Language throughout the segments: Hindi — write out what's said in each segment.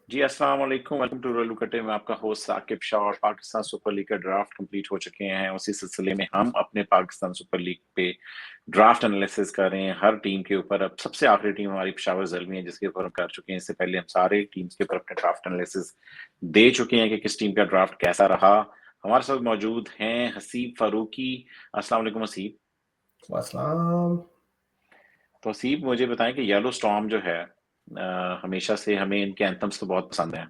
जी, अस्सलाम वालेकुम, वेलकम टू रलू कटे। मैं आपका होस्ट साकिब शाह और पाकिस्तान सुपर लीग का ड्राफ्ट कंप्लीट हो चुके हैं। उसी सिलसिले में हम अपने पाकिस्तान सुपर लीग पे ड्राफ्ट एनालिसिस कर रहे हैं हर टीम के ऊपर। अब सबसे आखिरी टीम हमारी पेशावर ज़ल्मी है जिसके ऊपर हम कर चुके हैं। इससे पहले हम सारे टीम्स के ऊपर अपने ड्राफ्ट एनालिसिस दे चुके हैं कि किस टीम का ड्राफ्ट कैसा रहा। हमारे साथ मौजूद हैं हसीब फारूकी। अस्सलाम वालेकुम हसीब। अस्सलाम। तो हसीब मुझे बताएं कि येलो स्टॉर्म जो है हमेशा से हमें इनके एंथम्स तो बहुत पसंद हैं।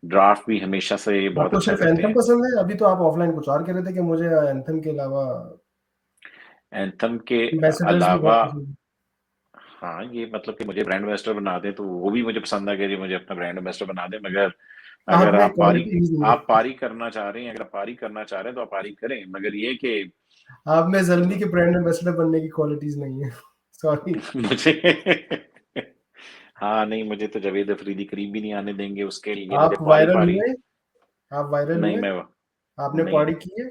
ड्राफ्ट भी हमेशा से ये बहुत आपको अच्छा सिर्फ करते एंथम हैं। पसंद है? अभी तो आप ऑफलाइन कुछ और कह रहे थे कि मुझे एंथम के अलावा एंथम के एम्बेसडर्स भी अलावा बहुत पसंद है। हाँ, ये मतलब कि मुझे ब्रांड एम्बेसडर बना दें तो वो भी मुझे पसंद है कि जी मुझे अपना ब्रांड एम्बेसडर बना दें। मगर आप अगर में क्वालिटीज नहीं आप है। पारी करना चाह रहे हैं, अगर आप पारी करना चाह रहे हैं तो आप पारी करें, मगर ये कि आप में जल्दी के ब्रांड एम्बेसडर बनने की क्वालिटीज नहीं है। सॉरी। मुझे हाँ, नहीं, मुझे तो जावेद अफरीदी करीब भी नहीं आने देंगे। उसके लिए मुझे आप पारी वायरल पारी हुए? आप वायरल नहीं, हुए? मैं आपने नहीं, पार्टी की है?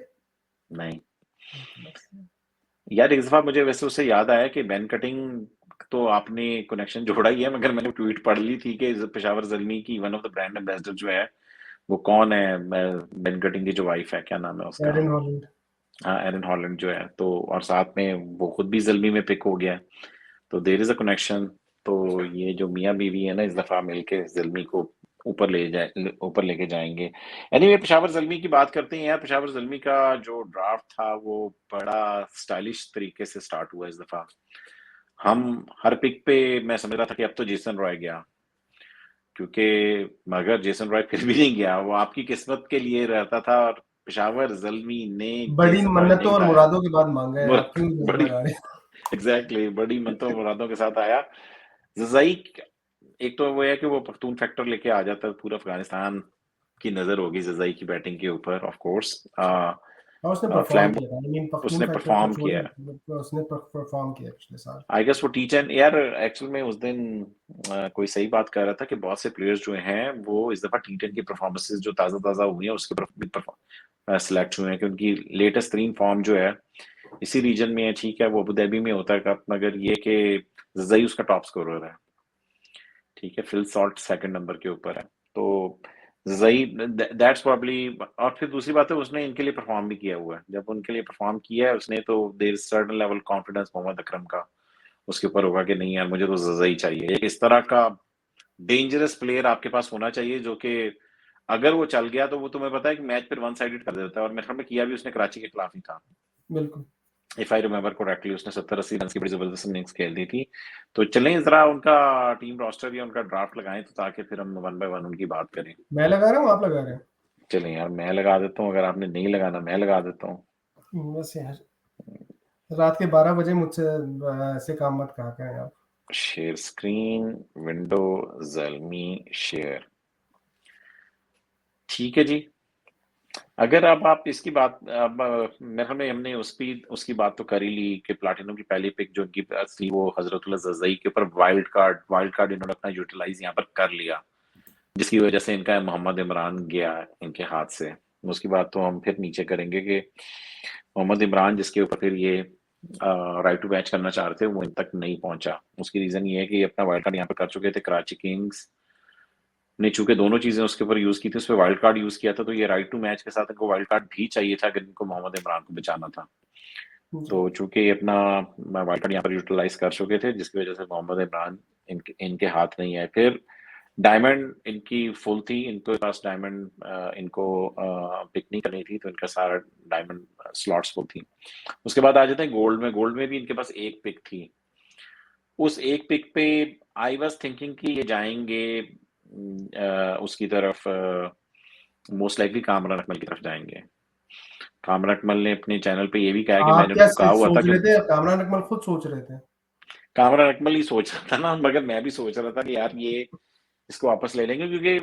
नहीं। तो बस। यार इस दफा मुझे वैसे उससे याद आया कि बैन कटिंग तो आपने कनेक्शन जोड़ा ही है, मगर मैंने ट्वीट पढ़ ली थी कि पेशावर जल्मी की one of the brand ambassador जो है वो कौन है। बेन कटिंग की जो वाइफ है, क्या नाम है उसका? एरन हॉलैंड। हाँ, एरन हॉलैंड जो है। तो और साथ में वो खुद भी जल्मी में पिक हो गया है। तो देयर इज अ कनेक्शन। तो ये जो मियाँ बीवी है ना, इस दफा मिलके जल्मी को ऊपर लेके जाएंगे। एनीवे, पेशावर जल्मी की बात करते हैं। यार पेशावर जल्मी का जो ड्राफ्ट था वो बड़ा स्टाइलिश तरीके से स्टार्ट हुआ इस दफा। हम हर पिक पे मैं समझ रहा था कि अब तो जेसन रॉय गया, क्योंकि मगर जेसन रॉय फिर भी नहीं गया। वो आपकी किस्मत के लिए रहता था और पेशावर ज़ल्मी ने बड़ी जेसन रॉय मन्नतों नहीं और लाया। मुरादों के बाद मांगा है, आप क्यों मजा बड़ी लगा रहे एग्जैक्टली बड़ी मंतों मुरादों के साथ आया जज़ाई। एक तो वो है कि वो पख्तून फैक्टर लेके आ जाता है, पूरा अफगानिस्तान की नजर होगी जज़ाई की बैटिंग के ऊपर। ऑफ कोर्स हैं? उसने परफॉर्म फ्लैम किया था। आई मीन पख्तून उसने फैक्टर को परफॉर्म किया छोड़िए, है। उसने परफॉर्म किया पिछले साल। आई गेस वो टीचर यार एक्चुअल में उस दिन कोई सही बात कर रहा था कि बहुत से प्लेयर्स जो हैं वो इस दफा टी10 की परफॉर्मेंसेज जो ताजा ताजा हुई हैं उसके ऊपर सिलेक्ट हुए हैं कि उनकी लेटेस्ट तरीन फॉर्म जो है इसी रीजन में है। ठीक है, वो अबू धाबी में होता है कप, मगर ये कि जई उसका टॉप स्कोरर है। ठीक है, फिल सॉल्ट सेकंड नंबर के ऊपर है। तो जई दैट्स प्रॉब्ली। और फिर दूसरी बात है, उसने इनके लिए परफॉर्म भी किया हुआ है। जब उनके लिए परफॉर्म किया है उसने तो there is certain level confidence Mohammad Akram का उसके ऊपर होगा कि नहीं यार मुझे तो जजा ही चाहिए। एक इस तरह का डेंजरस प्लेयर आपके पास होना चाहिए जो कि अगर वो चल गया तो वो तुम्हें पता है कि मैच फिर वन साइडेड कर देता है। और मेरे ख्याल में किया भी उसने कराची के खिलाफ ही था। बिल्कुल। इफ आई रिमेंबर करेक्टली उसने 70-80 रन की बड़ी जबरदस्त इनिंग्स खेल दी थी। तो चलें जरा उनका टीम रोस्टर या उनका ड्राफ्ट लगाएं तो ताकि फिर हम वन बाय वन उनकी बात करें। मैं लगा रहा हूँ, आप लगा रहे चलें यार, मैं लगा देता हूँ, अगर आपने नहीं लगाना मैं लगा देता हूँ। हैं? बस यार, रात के 12 बजे मुझसे ऐसे काम मत कहा करें आप। Share screen window Zalmi share. ठीक है जी। अगर अब आप इसकी बात अब मेरे ख्याल में हमने उसकी बात तो कर ही ली कि प्लाटिनम की पहली पिक जो उनकी थी वो हजरतुल्लाह जज़ई के ऊपर वाइल्ड कार्ड इन्होंने अपना यूटिलाइज यहाँ पर कर लिया, जिसकी वजह से इनका मोहम्मद इमरान गया इनके हाथ से। उसकी बात तो हम फिर नीचे करेंगे कि मोहम्मद इमरान जिसके ऊपर फिर ये राइट टू मैच करना चाह रहे थे वो इन तक नहीं पहुंचा। उसकी रीजन ये है कि ये अपना वाइल्ड कार्ड यहाँ पर कर चुके थे। कराची किंग्स ने चूंकि दोनों चीजें उसके ऊपर यूज की थी, उस पर वाइल्ड कार्ड यूज किया था, तो ये राइट टू मैच के साथ इनको वाइल्ड कार्ड भी चाहिए था अगर इनको मोहम्मद इमरान को बचाना था। जी। तो चूंकि ये अपना वाइल्ड कार्ड यहाँ पर यूटिलाइज कर चुके थे जिसकी वजह से मोहम्मद इमरान इनके हाथ नहीं आए। फिर डायमंड इनकी फुल थी, इनके पास डायमंड इनको पिक नहीं करनी थी, तो इनका सारा डायमंड स्लॉट्स फुल थी। उसके बाद आ जाते हैं गोल्ड में भी इनके पास एक पिक थी। उस एक पिक पे आई वाज थिंकिंग कि ये जाएंगे उसकी तरफ, मोस्ट लाइकली कामरान अकमल की तरफ जाएंगे। कामरान अकमल ने अपने चैनल पे ये भी कहा कि आप मैंने क्या उनको कहा हुआ था सोच कि रहे थे? कामरान अकमल खुद सोच रहे थे? कामरान अकमल ही सोच रहा था ना, मगर मैं भी सोच रहा था कि यार ये इसको वापस ले लेंगे, क्योंकि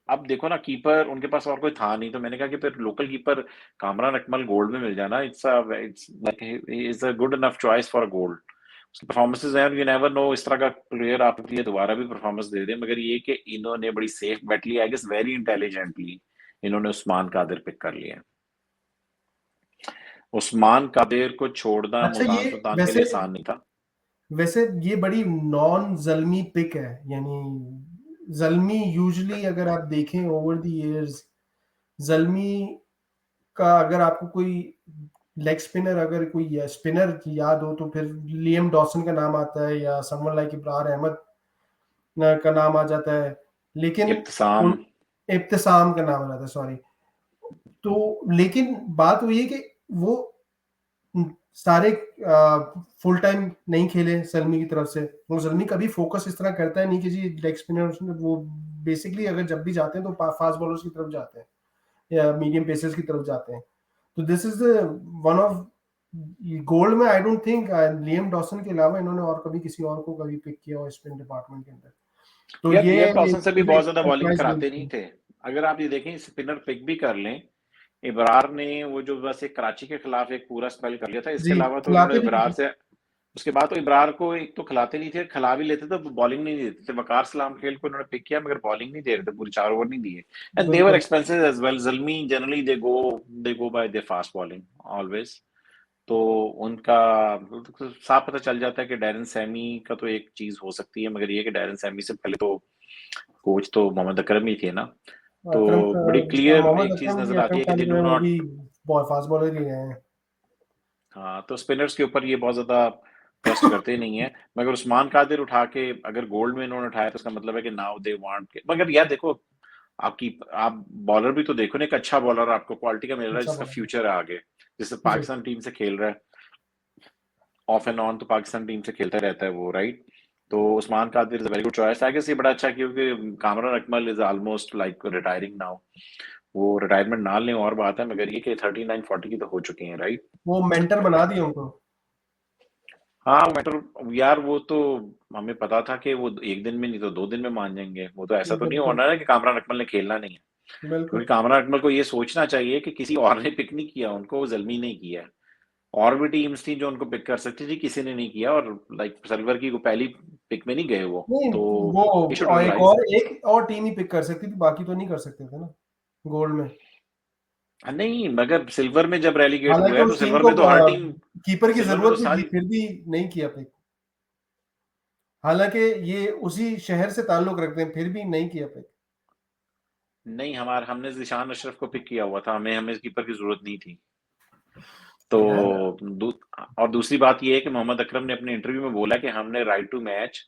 अब देखो ना कीपर उनके पास और कोई था नहीं। तो मैंने कहा कि फिर local keeper Kamran Akmal gold में मिल जाना, it's like is a good enough choice for gold. उसकी परफॉर्मेंसेज हैं, यू नेवर नो, इस तरह का प्लेयर आपके लिए दोबारा भी परफॉर्मेंस दे दे। मगर ये कि इन्होंने बड़ी सेफ बेट ली, आई गेस वेरी इंटेलिजेंटली इन्होंने उस्मान कादिर पिक कर लिया। उस्मान कादिर को छोड़ना अच्छा, मुल्तान ये सुल्तान के लिए वैसे आसान नहीं था। वैसे ये बड़ी नॉन जल्मी पिक है, यानी ज़ल्मी यूजुअली अगर आप देखें ओवर द इयर्स, ज़ल्मी का अगर आपको कोई लेग स्पिनर अगर कोई स्पिनर याद हो तो फिर लियम डॉसन का नाम आता है या समवन लाइक इब्रार अहमद का नाम आ जाता है। लेकिन इब्तिसाम। उन इब्तिसाम का नाम आ जाता है, सॉरी। तो लेकिन बात वही है कि वो सारे फुल टाइम नहीं खेले सलमी की तरफ से। वो सलमी कभी फोकस इस तरह करता है नहीं कि जी लेग स्पिनर, वो बेसिकली अगर जब भी जाते हैं तो फास्ट बॉलर्स की तरफ जाते हैं या मीडियम पेसर्स की तरफ जाते हैं। तो this is the one of gold में I don't think Liam Dawson के अलावा इन्होंने और कभी किसी और को कभी पिक किया हो स्पिन डिपार्टमेंट के अंदर। तो यार ये लियाम डॉसन से भी बहुत ज्यादा बॉलिंग सरप्राइज कराते नहीं गोल। थे। अगर आप ये देखें स्पिनर पिक भी कर लें, इब्रार ने वो जो बस एक कराची के खिलाफ एक पूरा स्पेल कर लिया था, इसके जी, अलावा तो उन्होंने खिलाते भी इब्रार नहीं से, उसके बाद तो इब्रार को एक तो खिलाते नहीं थे, खिला भी लेते थे तो बॉलिंग नहीं देते थे। वकार सलाम खेल को उन्होंने पिक किया मगर बॉलिंग नहीं दे रहे थे, पूरे 4 ओवर नहीं दिए। थे। एंड दे वर बिल्कुल। Expensive as well. Zalmi generally they go by the fast bowling always. तो उनका तो साफ पता चल जाता है कि डैरन सैमी का तो एक चीज हो सकती है, मगर ये कि डैरन सैमी से पहले तो कोच तो मोहम्मद अकरम ही थे ना। तो अकरम बड़ी क्लियर मोहम्मद एक चीज अकरम भी, नजर आती अकरम है कि दे तारिक डू वो नॉट। भी फास्ट बॉलर ही रहे हैं। हाँ, तो स्पिनर्स के ऊपर ये बहुत ज्यादा ट्रस्ट करते नहीं है। मगर उस्मान कादिर उठा के अगर गोल्ड में इन्होंने उठाया तो इसका मतलब है कि नाउ दे वांट के। मगर यार देखो, आप बॉलर भी तो देखो ना, एक अच्छा बॉलर आपको क्वालिटी का मिल रहा है अच्छा जिसका बॉलर फ्यूचर है आगे। जैसे जी। पाकिस्तान टीम से खेल रहा है, ऑफ एंड ऑन तो पाकिस्तान टीम से खेलता रहता है वो, राइट। तो Usman Qadir is a very good choice I guess. ये बड़ा अच्छा क्योंकि Kamran Akmal is almost like retiring now. वो रिटायरमेंट ना लें और बात है, मगर ये कि 39-40 की तो हो चुके हैं, राइट। वो मेंटर बना दिया उनको। हाँ मैटर यार, वो तो हमें पता था कि वो एक दिन में नहीं तो 2 दिन में मान जाएंगे। वो तो ऐसा तो नहीं बिल्कुल। होना है कि कामरान अकमल ने खेलना नहीं है। क्योंकि बिल्कुल। कामरान अकमल को ये सोचना चाहिए कि किसी और ने पिक नहीं किया उनको, वो जल्मी नहीं किया है। और भी टीम्स थी जो उनको पिक कर सकती थी, किसी ने नहीं किया। और लाइक सिल्वर की को पहली पिक में नहीं गए वो नहीं, तो। वो ही शुड और रियलाइज। एक और टीम ही पिक कर सकती थी, बाकी तो नहीं कर सकते थे ना गोल्ड में। नहीं मगर सिल्वर में जब रेलीगेट हुआ हालांकि है तो उस टीम सिल्वर को में तो हर टीम, कीपर की सिल्वर में तो जरूरत भी थी सारी। फिर भी नहीं किया पिक। हालांकि ये उसी शहर से ताल्लुक रखते हैं फिर भी नहीं किया पिक। नहीं, हमारे हमने जिशान अशरफ को पिक किया हुआ था, हमें हमें कीपर की जरूरत नहीं थी। तो यार और दूसरी बात ये है कि मोहम्मद अकरम ने अपने इंटरव्यू में बोला कि हमने राइट टू मैच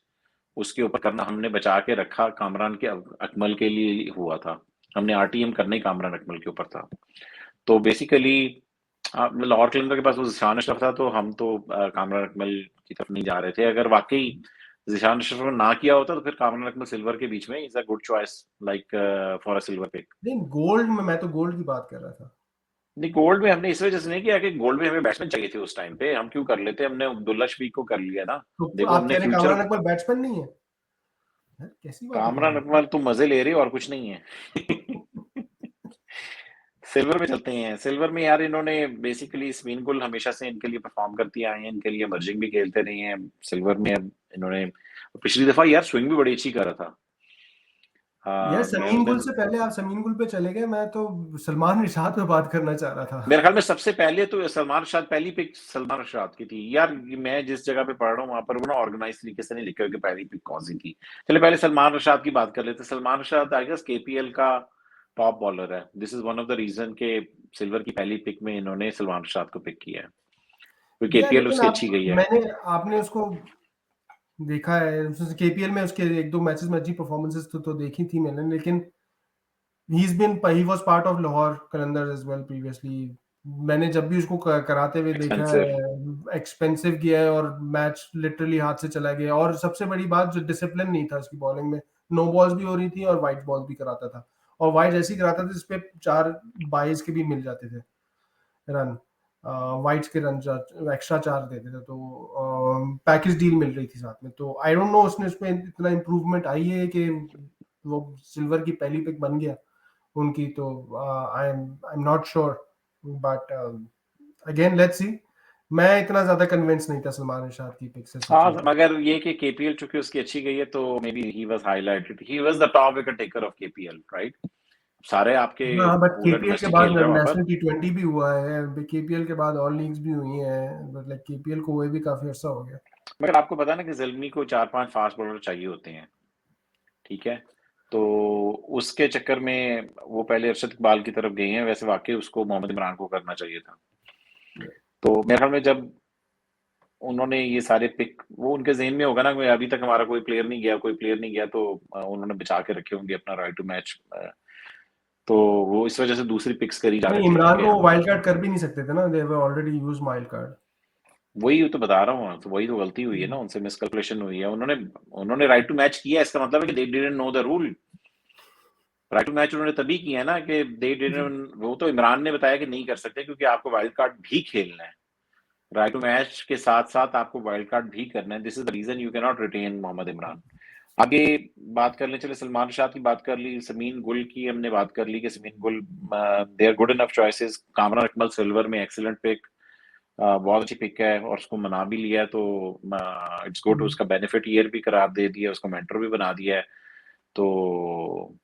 उसके ऊपर करना हमने बचा के रखा, कामरान के अकमल के लिए हुआ था। हमने आरटीएम करना ही कामरान अकमल के ऊपर था। तो बेसिकली लाहौर कलंदर के पास वो जिशान अशरफ था, तो हम तो कामरान अकमल की तरफ नहीं जा रहे थे। अगर वाकई जिशान अशरफ ने ना किया होता तो फिर कामरान अकमल सिल्वर के बीच में is a good choice like for a silver pick. नहीं, गोल्ड में मैं तो गोल्ड की बात कर रहा था। नहीं, गोल्ड में हमने इस वजह से नहीं किया कि गोल्ड में हमें बैट्समैन चाहिए थे उस टाइम पे। हम क्यों कर लेते, हमने अब्दुल्ला शफीक को कर लिया ना। तो देखो आप हमने कह रहे फ्यूचर। कामरान अकमल बैट्समैन नहीं है? यार कैसी बातें कर कामरान रहे अकमल तुम मजे ले रहे हो और कुछ नहीं है। सिल्वर में चलते हैं। सिल्वर में यार इन्होंने बेसिकली स्पिन गुल हमेशा से इनके लिए परफॉर्म करती आए हैं, इनके लिए मर्जिंग भी खेलते रहे हैं सिल्वर में। अब इन्होंने पिछली दफा यार स्विंग भी बड़ी अच्छी कर रहा था। यार मैं समीन उस गुल दिन से पहले आप समीन गुल पे चले गए, मैं तो सलमान निशात पे बात करना चाह रहा था। मेरे ख्याल में सबसे पहले तो सलमान रशाद, पहली पिक सलमान रशाद की थी यार। मैं जिस जगह पे पढ़ रहा हूँ वहां पर वो ना ऑर्गेनाइज तरीके से नहीं लिखा हुआ कि पहली पिक कौन सी थी। चलिए पहले सलमान रशाद की बात कर लेते हैं। Salman Rashad I guess KPL का टॉप बॉलर है। This is one of the reason के सिल्वर की पहली पिक में इन्होंने सलमान रशाद को पिक किया है, क्योंकि यार केपीएल लेकिन उसकी आप अच्छी गई है। मैंने आपने उसको देखा है केपीएल में, उसके एक दो मैचेस में अच्छी परफॉर्मेंसेस तो देखी थी मैंने, लेकिन he was part of Lahore Qalandars as well previously. मैंने जब भी उसको कराते हुए देखा एक्सपेंसिव। है, एक्सपेंसिव किया है और मैच लिटरली हाथ से चला गया। और सबसे बड़ी बात, जो डिसिप्लिन नहीं था उसकी बॉलिंग में। नो बॉल्स भी हो रही थी और वाइड बॉल भी कराता था, और वाइड ऐसी कराता था जिसपे 4 22 के भी मिल जाते थे रन। वाइट्स के रन एक्स्ट्रा 4 देते थे, तो पैकेज डील मिल रही थी साथ में। तो आई डोंट नो उसने उसमें इतना इम्प्रूवमेंट आई है कि वो सिल्वर की पहली पिक बन गया उनकी। तो I am not sure, but again let's see. मैं इतना ज्यादा कन्विंस नहीं था सलमान इरशाद की पिक से, हाँ सच्ची बात। मगर ये कि केपीएल चूंकि उसकी अच्छी गई है तो may be he was highlighted, he was the top wicket taker of KPL, right. सारे आपके हाँ, बट पूरा केपीएल के डोमेस्टिक बाद खेल रहे हैं वहां पर। नेशनल T20 भी हुआ है, केपीएल के बाद ऑल लीग्स भी हुई हैं, बट लाइक केपीएल को हुए भी काफी अर्सा हो गया। मगर आपको पता है ना कि ज़िल्मी को 4-5 फास्ट बॉलर चाहिए होते हैं, ठीक है। तो उसके चक्कर में वो पहले अरशद इकबाल की तरफ गई हैं, वैसे वाकई उसको मोहम्मद इमरान को करना चाहिए था। तो मेरे ख्याल में जब उन्होंने ये सारे पिक, वो उनके ज़हन में होगा ना कि अभी तक हमारा कोई प्लेयर नहीं गया, कोई प्लेयर नहीं गया, तो उन्होंने बचा के रखे होंगे अपना राइट टू मैच, तो वो इस वजह से दूसरी पिक्स करी जा रहे नहीं, थे इमरान कि को हम वाइल्ड कार्ड कर भी नहीं सकते थे ना, they were already used wild card. वही तो बता रहा हूँ, तो वही तो गलती हुई है ना उनसे, मिसकैलकुलेशन हुई है। उन्होंने उन्होंने राइट टू मैच किया, इसका मतलब है कि they didn't know the rule. Right to match उन्होंने तभी किया है ना कि दे जी डिडंट, वो तो इमरान ने बताया कि नहीं कर सकते क्योंकि आपको वाइल्ड कार्ड भी खेलना है, राइट टू मैच के साथ साथ आपको वाइल्ड कार्ड भी करना है। This is the reason you can not retain Mohammad Imran. आगे बात कर लें, चले सलमान शाह की बात कर ली, समीन गुल की हमने बात कर ली कि Sameen Gul they are good enough choices. Kamran Akmal silver में एक्सीलेंट पिक, बहुत अच्छी पिक है और उसको मना भी लिया है, तो इट्स गुड। उसका बेनिफिट ईयर भी करार दे दिया, उसको मेंटर भी बना दिया है। तो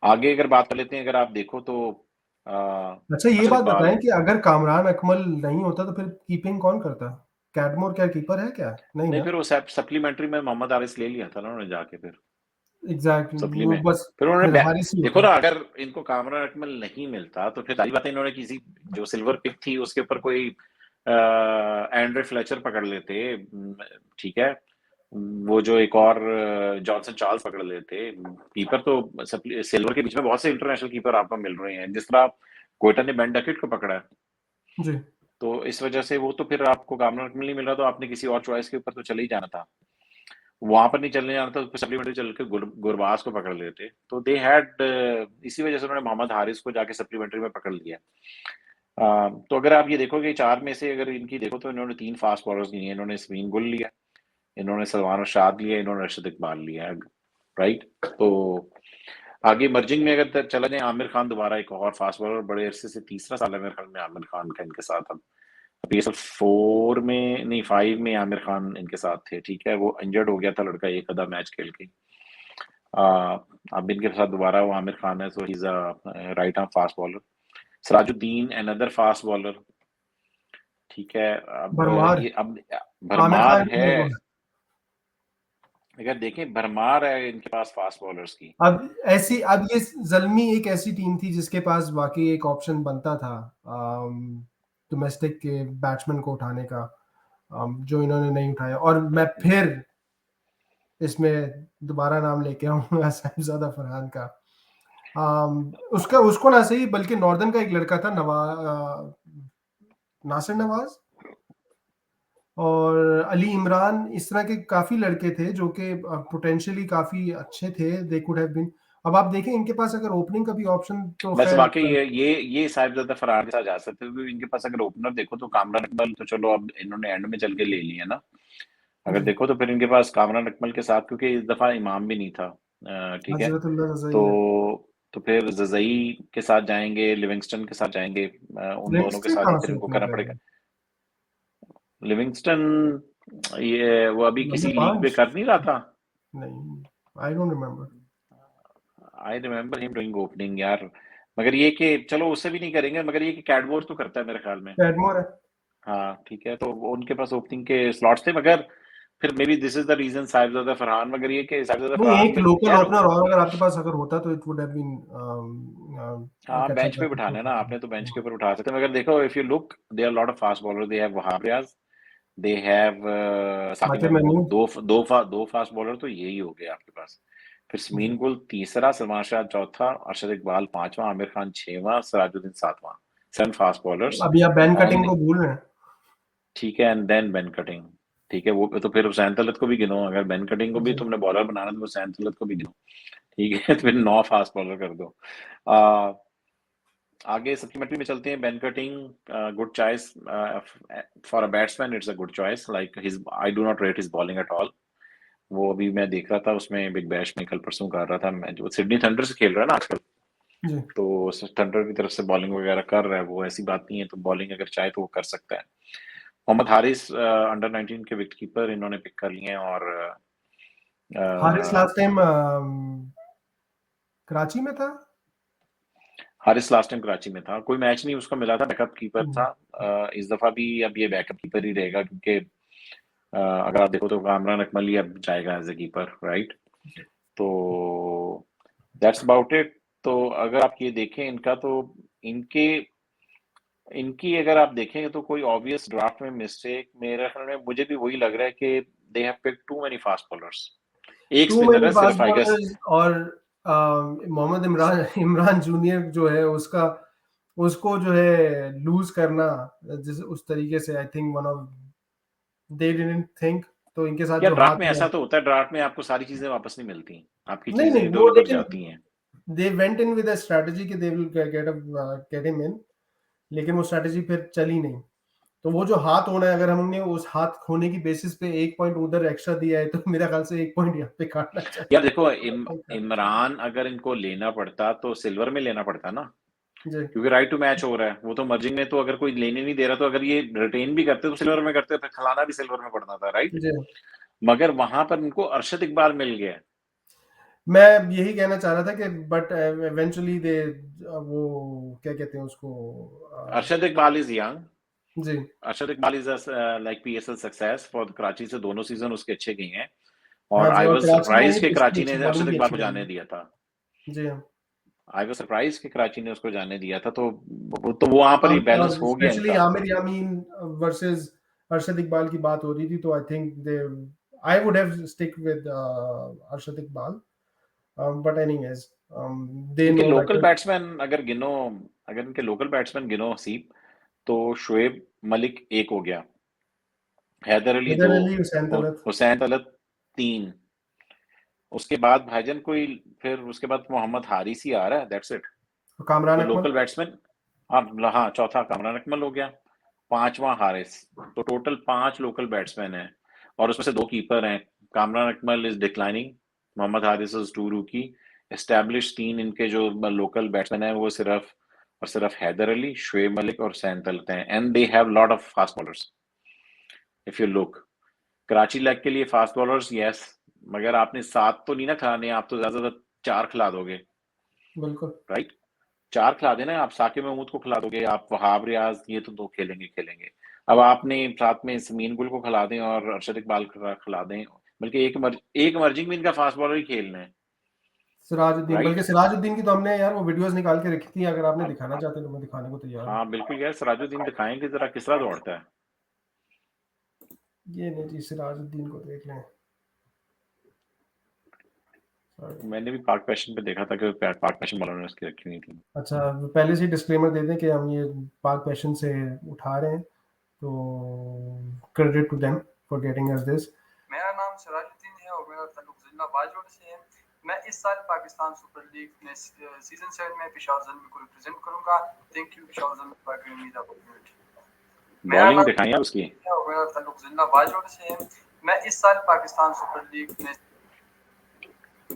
आगे अगर बात कर लेते हैं, अगर आप देखो तो अच्छा, ये अरशद बात इकबाल। बताएं कि अगर कामरान अकमल नहीं होता तो फिर कीपिंग कौन करता? कैटमोर क्या कीपर है क्या? नहीं नहीं, ना। फिर वो सप्लीमेंट्री में मोहम्मद हारिस ले लिया था ना उन्होंने जाके, फिर एग्जैक्टली, सप्ली वो में बस फिर उन्होंने फिर हारिस ही देखो होता। ना, अगर इनको कामरान अकमल नहीं मिलता तो फिर सारी बातें इन्होंने किसी जो सिल्वर पिक थी उसके ऊपर कोई एंड्रे फ्लेचर पकड़ लेते, ठीक है, वो जो एक और जॉनसन चार्ल्स पकड़ लेते। कीपर तो सिल्वर के बीच में बहुत से इंटरनेशनल कीपर आपको मिल रहे हैं, जिस तरह कोयटा ने बेन डकेट को पकड़ा है। जी तो इस वजह से वो तो फिर आपको कामरान अकमल नहीं मिल रहा, तो आपने किसी और चॉइस के ऊपर तो चले ही जाना था। वहां पर नहीं चलने जाना था तो सप्लीमेंट्री चल के गुरबाज को पकड़ लेते, तो दे हैड, इसी वजह से उन्होंने मोहम्मद हारिस को जाके सप्लीमेंट्री में पकड़ लिया। तो अगर आप ये देखोगे चार में से अगर इनकी देखो तो इन्होंने तीन फास्ट बॉलर्स लिए, इन्होंने समीन गुल लिया, इन्होंने सलमान रशाद लिया, इन्होंने अरशद इकबाल लिया, राइट। तो आगे मर्जिंग में अगर चला जाए, आमिर खान दोबारा एक और फास्ट बॉलर, बड़े अरसे से तीसरा साल है मेरे ख्याल में आमिर खान का इनके साथ। अब ये सब 4 में नहीं 5 में आमिर खान इनके साथ थे, ठीक है, वो इंजर्ड हो गया था लड़का एक आधा मैच खेल के। अब इनके साथ दोबारा वो आमिर खान है, so he is a right arm fast bowler. Sirajuddin another fast bowler, ठीक है। अब भरमार। ये अब आमिर भरमार खान है, मेरे को अगर देखें भरमार है इनके पास फास्ट बॉलर्स की। अब ये जल्मी एक ऐसी टीम थी जिसके पास वाकई एक ऑप्शन बनता था डोमेस्टिक के बैट्समैन को उठाने का, जो इन्होंने नहीं उठाया। और मैं फिर इसमें दोबारा नाम लेके आऊंगा साहिबजादा फरहान का। उसका उसको ना सही बल्कि नॉर्दर्न का एक लड़का था नासिर नवाज और अली इमरान, इस तरह के काफी लड़के थे जो कि पोटेंशियली काफी अच्छे थे, दे कुड हैव बीन। अब आप देखें इनके पास अगर ओपनिंग का भी ऑप्शन तो बस खैर वाकई ये साहिबजादा फरहान के साथ जा सकते हैं, क्योंकि इनके पास अगर ओपनर देखो तो कामरान अकमल तो चलो अब इन्होंने एंड में चल के ले लिया ना। अगर जी देखो तो फिर इनके पास कामरान अकमल के साथ, क्योंकि इस दफा इमाम भी नहीं था, ठीक है। हजरतुल्लाह तो रज़ाई है। फिर जजई के साथ जाएंगे, लिविंगस्टन के साथ जाएंगे, उन दोनों के लिविंगस्टन साथ ही कहाँ फिर से इनको ओपनर करना पड़ेगा। करेंगे? लिविंगस्टन ये वो अभी नंबर किसी लीग में 5? कर नहीं रहा था। नहीं, I don't remember. I remember him doing opening यार, मगर ये कि चलो उससे भी नहीं करेंगे, मगर ये कि कैडवोर तो करता है मेरे ख्याल में। कैडमोर है। हाँ ठीक है, तो उनके पास ओपनिंग के स्लॉट्स थे, मगर फिर maybe this is the reason Sahibzada Farhan, मगर ये कि साहिबजादा नहीं, फरहान एक में लोकल खैर, ओपनर और अगर आपके पास अगर होता तो इट वुड हैव बीन हाँ एक अच्छा बेंच पे बैकअप बिठाना है ना होता। आपने, तो बेंच के ऊपर उठा सकते हैं, मगर देखो if you look they are lot of fast bowler, they have Wahab Riaz, they have Saqib Saqib Mahmood, Mahmood. दो फास्ट बॉलर तो यही हो गए आपके पास। फिर जी। समीन गुल तीसरा, सलमान शाह चौथा, अरशद इकबाल पांचवा, आमिर खान छठवां, सिराजुद्दीन सातवां। 7 फास्ट बॉलर्स अभी आप बैन कटिंग ओनली, को भूल रहे हैं। ठीक है, एंड देन बेन कटिंग, ठीक है। वो तो फिर हुसैन तलत को भी गिनो, अगर बेन कटिंग को भी जी तुमने बॉलर बनाना तो हुसैन तलत को भी गिनो, ठीक है। तो फिर 9 फास्ट बॉलर कर दो। आ, आगे सप्लीमेंट्री में चलते हैं। Ben cutting good choice for a batsman, it's a good choice, like his I do not rate his bowling at all. वो अभी मैं देख रहा था उसमें बिग बैश में कल परसों कर रहा था, मैं जो सिडनी थंडर से खेल रहा है ना आजकल, जी। तो थंडर की तरफ से बॉलिंग वगैरह कर रहा है वो, ऐसी बात नहीं है, तो बॉलिंग अगर चाहे तो वो कर सकता है। मोहम्मद हारिस अंडर 19 के विकेट कीपर इन्होंने पिक कर लिए हैं, और हारिस लास्ट टाइम कराची में था। हारिस लास्ट टाइम कराची में था, कोई मैच नहीं उसको मिला था, बैकअप कीपर था। इस दफा भी अब ये बैकअप कीपर ही रहेगा, क्योंकि अगर आप देखो तो कामरान अकमल ही अब जाएगा एज ए कीपर, राइट। तो दैट्स अबाउट इट। तो अगर आप ये देखें इनका, तो इनके इनकी अगर आप देखें तो कोई ऑब्वियस ड्राफ्ट में मिस्टेक मेरे ख्याल में मुझे भी वही लग रहा है कि they have picked too many fast bowlers. एक टू स्पिनर मेनी है फास्ट सिर्फ, आई गेस। बॉलर्स, और मोहम्मद इमरान इमरान जूनियर जो है उसका, उसको जो है लूज करना जिस उस तरीके से, I think one of, they didn't think, तो इनके साथ या जो ड्राफ्ट हाथ में हुआ। ऐसा तो होता है, ड्राफ्ट में आपको सारी चीजें वापस नहीं मिलती, आपकी नहीं चीजें नहीं इधर वो, उधर लेकिन जाती हैं। They went in with a strategy कि they will get him in, लेकिन वो स्ट्रेटजी फिर चली नहीं। तो वो जो हाथ होना है, अगर हमने उस हाथ खोने की बेसिस पे 1 पॉइंट उधर एक्स्ट्रा दिया है, तो मेरा ख्याल से 1 पॉइंट यहाँ पे काटना यार चाहिए। देखो, काटना चाहिए। इमरान अगर इनको लेना पड़ता तो सिल्वर में लेना पड़ता ना, जी क्योंकि राइट टू मैच हो रहा है। वो तो मर्जिंग में तो अगर कोई लेने नहीं दे रहा, तो अगर ये रिटेन भी करते तो सिल्वर में करते, फिर खिलाना भी सिल्वर में पड़ना था, राइट। जी। मगर वहां पर इनको अरशद इकबाल मिल गया। मैं यही कहना चाह रहा था कि बट इवेंचुअली दे, वो क्या कहते हैं उसको, अरशद इकबाल इज यंग। जी Arshad Iqbal is like PSL success for Karachi से, दोनों सीजन उसके अच्छे गए हैं। हाँ और जी, आई और वाज कराची में सरप्राइज ही कि इसकी कराची ने अच्छी अरशद बॉलिंग भी इकबाल अच्छी को लगी जाने है। दिया था। जी हाँ। आई वाज सरप्राइज कि कराची ने उसको जाने दिया था, तो वहां पर ही बैलेंस और हो गया स्पेशली इनका। आमिर यामीन वर्सेस अरशद इकबाल की बात हो रही थी, तो I think they, I would have stick with Arshad Iqbal, but anyways they इनके नो लोकल बेटर। बैट्समैन अगर गिनो, अगर इनके लोकल बैट्समैन गिनो हसीब, तो शोएब मलिक एक हो गया, हैदर अली हैदर दो, अली, हुसैन तलत, हुसैन तलत तीन। उसके बाद भाईजान कोई, फिर उसके बाद मोहम्मद हारिस ही आ रहा है, दैट्स इट। कामरान तो अकमल। लोकल बैट्समैन, हाँ चौथा कामरान अकमल हो गया, पांचवा हारिस। तो टोटल 5 लोकल बैट्समैन हैं, और उसमें से 2 कीपर हैं। Kamran Akmal is declining, Mohammad Haris is 2 rookie. Establish 3 इनके जो लोकल बैट्समैन हैं वो सिर्फ और सिर्फ हैदर अली, शुएब मलिक और हुसैन तलत हैं। And they have lot of fast bowlers. If you look, Karachi leg के लिए फास्ट बॉलर्स, यस, मगर आपने 7 तो नहीं ना खिलाने, आप तो ज्यादा से ज्यादा 4 खिला दोगे, बिल्कुल। राइट। 4 खिला देना, आप साकिब महमूद को खिला दोगे, आप वहाब रियाज, ये तो 2 खेलेंगे। अब आपने साथ में समीन गुल को खिला दें और अरशद इकबाल को खिला दें, बल्कि एक मर्जिंग में इनका फास्ट बॉलर ही खेलना है, सिराजुद्दीन, बल्कि राइट। सिराजुद्दीन की तो हमने यार वो वीडियोस निकाल के रखी थी, अगर आपने अब दिखाना चाहते हैं तो मैं दिखाने को तैयार हूँ। हाँ बिल्कुल यार, सराजुद्दीन दिखाएंगे जरा किस तरह दौड़ता है। ये नहीं जी, सिराजुद्दीन को देख लें। Sorry। मैंने भी पाक पैशन पे देखा था कि पाक पैशन बॉलर ने उसकी रखी हुई थी। अच्छा, पहले से ही डिस्क्लेमर दे दें कि हम ये पाक पैशन से उठा रहे हैं, तो credit to them for getting us this. मेरा नाम सिराजुद्दीन है और मेरा ताल्लुक जिला बाजोड़ से है। मैं इस साल पाकिस्तान सुपर लीग में सीजन 7 में पेशावर ज़ल्म को रिप्रेजेंट करूंगा। Thank you Peshawar Zalmi for giving me the opportunity. मेरा बॉलिंग नाम दिखाई है उसकी। है और मेरा ताल्लुक जिला बाजोड़ से है। मैं इस साल पाकिस्तान सुपर लीग में,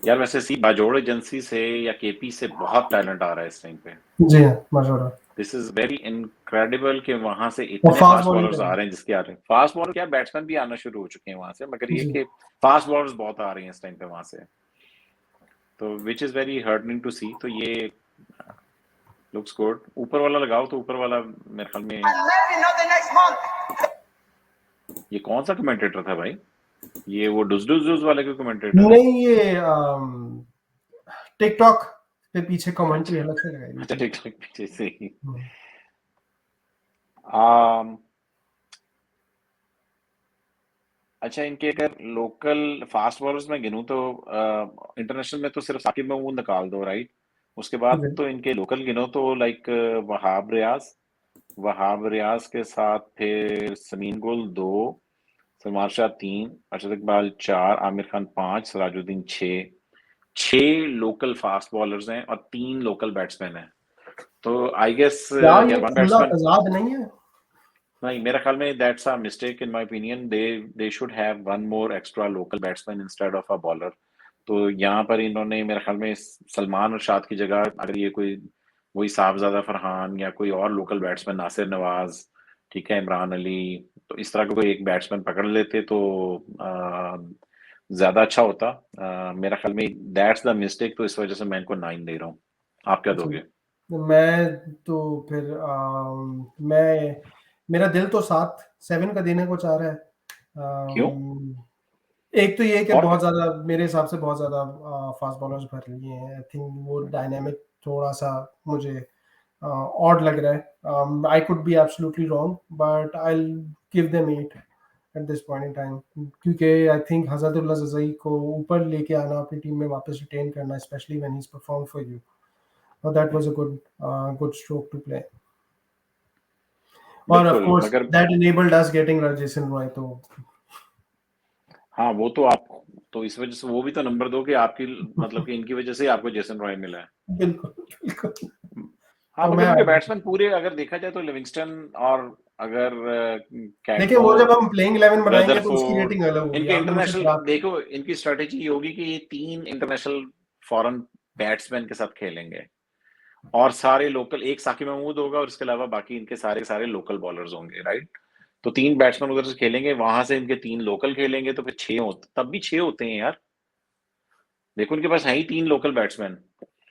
यार वैसे सी बाजोड़ एजेंसी से या केपी से बहुत टैलेंट आ रहा है इस टाइम पे। जी हाँ, माशाल्लाह। दिस इज वेरी इनक्रेडिबल कि वहां से और इतने फास्ट फास्ट बॉलिंग बॉलर्स कर आ रहे रहे हैं, जिसके आ रहे हैं फास्ट बॉलर, क्या बैट्समैन भी आना शुरू हो चुके हैं वहां से, मगर हैं ये जी। कि फास्ट बॉलर्स बहुत आ रहे हैं इस टाइम पे वहां से, तो विच इज वेरी हर्टनिंग टू सी। तो ये लुक्स गुड। ऊपर वाला लगाओ, तो ऊपर वाला मेरे ख्याल में, ये कौन सा कमेंटेटर था भाई? ये वो डुज डुज डुज वाले के कमेंटेटर है? नहीं, ये टिकटॉक पे पीछे कमेंट्री अच्छा अलग से लगाई हुई अच्छा, थी। ठीक ठीक, पीछे से ही। हम्म। आम, अच्छा, इनके अगर लोकल फास्ट बॉलर्स में गिनूं तो इंटरनेशनल में तो सिर्फ साकिब महमूद निकाल दो, राइट। उसके बाद जी। तो इनके लोकल गिनो तो लाइक वहाब रियाज के साथ फिर समीन गुल 2, Salman Shah 3, Arshad Iqbal 4, Aamir Khan 5, Sirajuddin 6। 6 local fast bowlers हैं और 3 लोकल बैट्समैन हैं। तो आई गेस क्या या ये वन खुला बैट्समैन। तजाद नहीं है? नहीं, मेरे ख्याल में that's a mistake in my opinion. They should have one more extra local batsman instead of a bowler. तो यहाँ पर इन्होंने मेरे ख्याल में सलमान और शाद की जगह अगर ये कोई वही साहबजादा फरहान या कोई और लोकल बैट्समैन, नासिर नवाज, ठीक है, इमरान अली, तो इस तरह का कोई एक बैट्समैन पकड़ लेते तो ज्यादा अच्छा होता। मेरा ख्याल में दैट्स द मिस्टेक, तो इस वजह से मैं इनको 9 दे रहा हूँ। आप क्या अच्छा, दोगे? मैं तो फिर मैं, मेरा दिल तो 7 का देने को चाह रहा है। क्यों? एक तो ये कि और बहुत ज्यादा मेरे हिसाब से बहुत ज्यादा फास्ट बॉलर्स भर लिए हैं। आई थिंक वो डायनामिक थोड़ा सा मुझे ऑड लग रहा है। I could be absolutely wrong but I will give them 8 at this point in time, क्योंकि आई थिंक हजरतुल्लाह जज़ई को ऊपर लेके आना, अपनी टीम में वापस रिटेन करना, specially when he is perform for you, और that was a good stroke to play. और ऑफ बिल्कुल, कोर्स मगर that enabled us getting Jason Roy. तो हाँ, वो तो आप तो इस वजह से वो भी तो नंबर 2 कि आपकी मतलब कि इनकी वजह से ही आपको जेसन रॉय मिला है। बिल्कुल बिल्कुल। हाँ, तो मगर मैं इनके बैट्समैन पूरे अगर देखा जाए तो लिविंगस्टन और अगर देखिए, वो जब कैटमोर, हम प्लेइंग 11 बनाएंगे तो उसकी रदरफोर्ड, रेटिंग अलग होगी, इनके आपने उसे इंटरनेशनल खराब देखो, इनकी स्ट्रेटेजी ये होगी कि ये 3 इंटरनेशनल फॉरेन बैट्समैन के साथ खेलेंगे और सारे लोकल, एक साकिब महमूद होगा और इसके अलावा बाकी इनके सारे सारे लोकल बॉलर्स होंगे, राइट? तो 3 बैट्समैन उधर से खेलेंगे, वहां से इनके 3 लोकल खेलेंगे, तो फिर 6 होते, तब भी 6 होते हैं यार। देखो इनके पास है ही 3 लोकल बैट्समैन,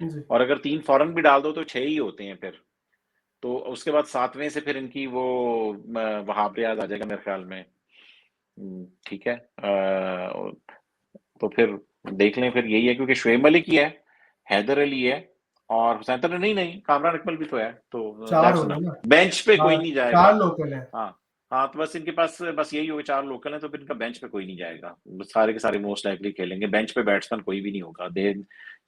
जी। और अगर 3 फॉरेन भी डाल दो तो 6 ही होते हैं फिर। तो उसके बाद 7वें से फिर इनकी वो वहाब रियाज आ जाएगा मेरे ख्याल में। ठीक है। तो फिर देख लें, फिर यही है, क्योंकि शुएब मलिक ही है, हैदर अली है, और हुसैन तनवीर, नहीं कामरान अकमल भी तो है, तो 4 दैट्स हो गए इनफ। ना। बेंच पे कोई हाँ, नहीं 4 जाएगा। लोकल हैं। हाँ, हाँ, तो बस इनके पास बस यही होगा, 4 लोकल हैं, तो फिर इनका बेंच पे कोई नहीं जाएगा, सारे के सारे मोस्ट लाइकली खेलेंगे, बेंच पे बैट्समैन कोई भी नहीं होगा, दे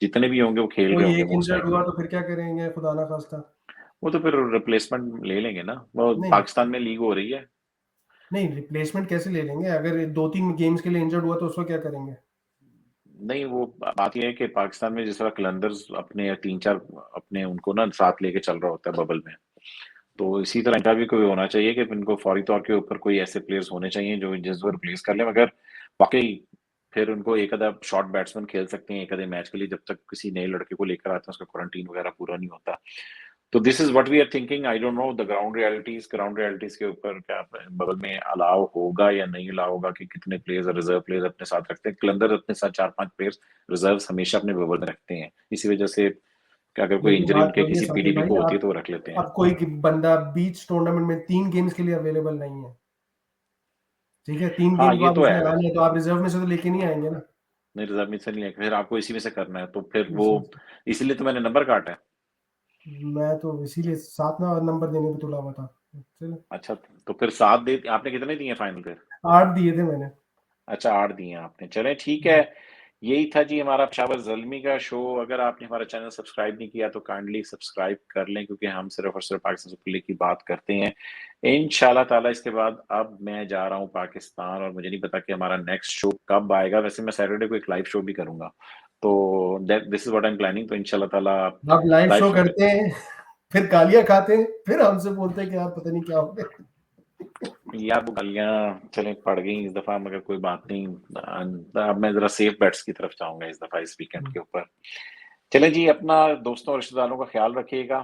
जितने भी होंगे वो खेल रहे कोई होंगे एक मोस्ट इंजर्ड हुआ लाइकली। तो फिर क्या करेंगे, खुदा ना खास्ता। वो तो फिर रिप्लेसमेंट ले लेंगे ना, वो नहीं पाकिस्तान में लीग हो रही है। नहीं, रिप्लेसमेंट कैसे ले लेंगे? अगर 2-3 गेम्स के लिए इंजर्ड हुआ तो उसको क्या करेंगे? नहीं, वो बात ये है कि पाकिस्तान में जिस तरह कलंदर्स अपने या 3-4 अपने उनको ना साथ लेके चल रहा होता है बबल में, तो इसी तरह इनका भी कोई होना चाहिए कि इनको फौरी तौर के ऊपर कोई ऐसे प्लेयर्स होने चाहिए जो जिसको रिप्लेस कर ले, मगर वाकई फिर उनको एक आधा शॉर्ट बैट्समैन खेल सकते हैं एक आधे मैच के लिए, जब तक किसी नए लड़के को लेकर आते हैं उसका क्वारंटीन वगैरह पूरा नहीं होता। तो this is what we are thinking. I don't know the ground realities के ऊपर क्या बगल में अलाउ होगा या नहीं अलाउ होगा, कि कितने प्लेयर्स रिजर्व प्लेयर्स अपने साथ रखते हैं। कलंदर अपने साथ 4-5 प्लेयर्स रिजर्व हमेशा अपने बबल में रखते हैं, इसी वजह से कि अगर कोई लेकिन इंजरी बात उनके वही है किसी साकिब पीडीबी भाई, को होती है आप तो वो रख लेते हैं। अब कोई बंदा बीच टूर्नामेंट में 3 गेम्स के लिए अवेलेबल नहीं है, ठीक है? 3 हाँ, गेम के ये बाद तो उसने है। आना है, तो आप रिजर्व में से तो लेके नहीं आएंगे ना। नहीं, रिजर्व में से नहीं है, फिर आपको इसी में से करना है, तो फिर वो इसी इसीलिए तो मैंने नंबर काटा है। मैं तो इसीलिए 7 ना नंबर देने पे तुला हुआ था। चलो, अच्छा, तो फिर 7 दे आपने कितने दिए फाइनल पे? 8 दिए थे मैंने। अच्छा, 8 दिए हैं आपने, चलें ठीक है। यही था जी हमारा पेशावर ज़ल्मी का शो। अगर आपने हमारा चैनल सब्सक्राइब नहीं किया तो काइंडली सब्सक्राइब कर लें, क्योंकि हम सिर्फ और सिर्फ पाकिस्तान सुपर लीग की बात करते हैं। इंशाल्लाह ताला इसके बाद अब मैं जा रहा हूँ पाकिस्तान, और मुझे नहीं पता कि हमारा नेक्स्ट शो कब आएगा। वैसे मैं सैटरडे को एक लाइव शो भी करूंगा, तो this is what I am planning. तो इंशाल्लाह ताला आप लाइव लाइव शो शो पे करते हैं, फिर गालियाँ खाते हैं, फिर हमसे बोलते हैं कि यार पता नहीं क्या हो गया। यार वो गालियाँ चलें पड़ गई इस दफा, मगर कोई बात नहीं। अब मैं जरा सेफ बेट्स की तरफ जाऊंगा इस दफा, इस वीकेंड के ऊपर। चलें जी, अपना दोस्तों और रिश्तेदारों का ख्याल रखिएगा।